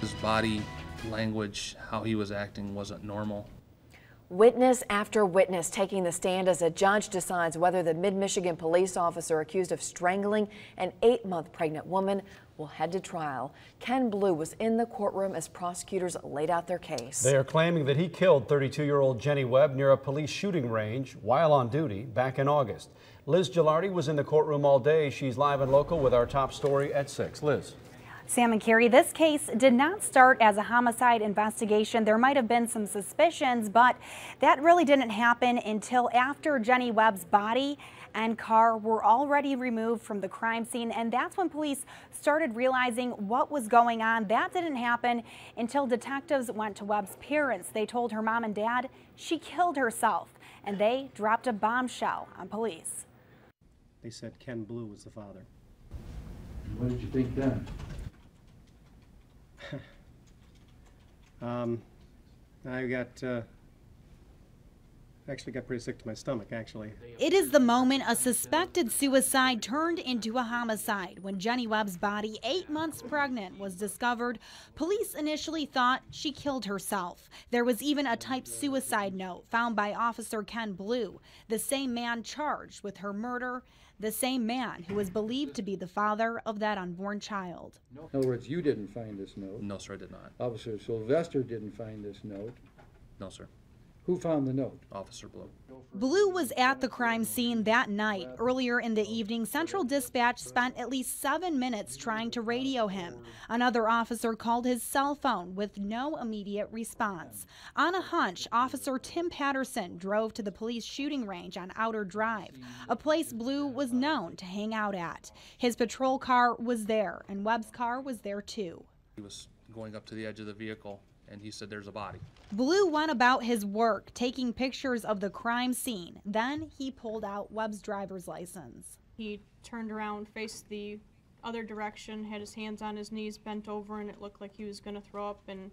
His body language, how he was acting, wasn't normal. Witness after witness taking the stand as a judge decides whether the Mid-Michigan police officer accused of strangling an 8-month pregnant woman will head to trial. Ken Bluew was in the courtroom as prosecutors laid out their case. They are claiming that he killed 32-year-old Jenny Webb near a police shooting range while on duty back in August. Liz Gilardi was in the courtroom all day. She's live and local with our top story at 6. Liz. Sam and Carrie, this case did not start as a homicide investigation. There might have been some suspicions, but that really didn't happen until after Jenny Webb's body and car were already removed from the crime scene. And that's when police started realizing what was going on. That didn't happen until detectives went to Webb's parents. They told her mom and dad she killed herself, and they dropped a bombshell on police. They said Ken Bluew was the father. What did you think then? I actually got pretty sick to my stomach, actually. It is the moment a suspected suicide turned into a homicide. When Jenny Webb's body, 8 months pregnant, was discovered, police initially thought she killed herself. There was even a typed suicide note found by Officer Ken Bluew, the same man charged with her murder, the same man who was believed to be the father of that unborn child. In other words, you didn't find this note? No, sir, I did not. Officer Sylvester didn't find this note? No, sir. Who found the note? Officer Bluew. Bluew was at the crime scene that night. Earlier in the evening, Central Dispatch spent at least 7 minutes trying to radio him. Another officer called his cell phone with no immediate response. On a hunch, Officer Tim Patterson drove to the police shooting range on Outer Drive, a place Bluew was known to hang out at. His patrol car was there, and Webb's car was there too. He was going up to the edge of the vehicle, and he said, "There's a body." Bluew went about his work, taking pictures of the crime scene. Then he pulled out Webb's driver's license. He turned around, faced the other direction, had his hands on his knees, bent over, and it looked like he was going to throw up, and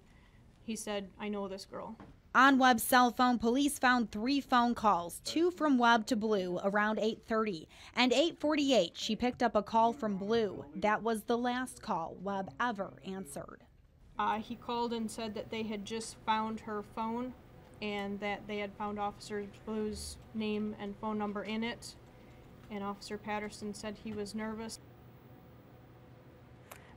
he said, "I know this girl." On Webb's cell phone, police found 3 phone calls, 2 from Webb to Bluew around 8:30. And 8:48, she picked up a call from Bluew. That was the last call Webb ever answered. He called and said that they had just found her phone and that they had found Officer Bluew's name and phone number in it. And Officer Patterson said he was nervous.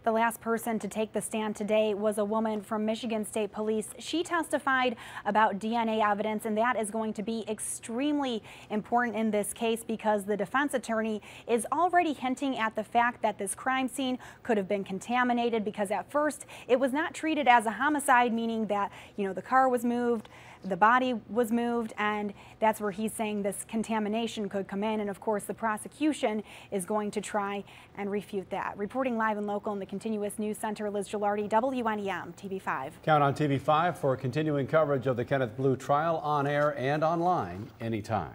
The last person to take the stand today was a woman from Michigan State Police. She testified about DNA evidence, and that is going to be extremely important in this case because the defense attorney is already hinting at the fact that this crime scene could have been contaminated because at first it was not treated as a homicide, meaning that, the car was moved, the body was moved, and that's where he's saying this contamination could come in. And of course, the prosecution is going to try and refute that. Reporting live and local in the Continuous News Center, Liz Gilardi, WNEM TV5. Count on TV5 for continuing coverage of the Kenneth Bluew trial on air and online anytime.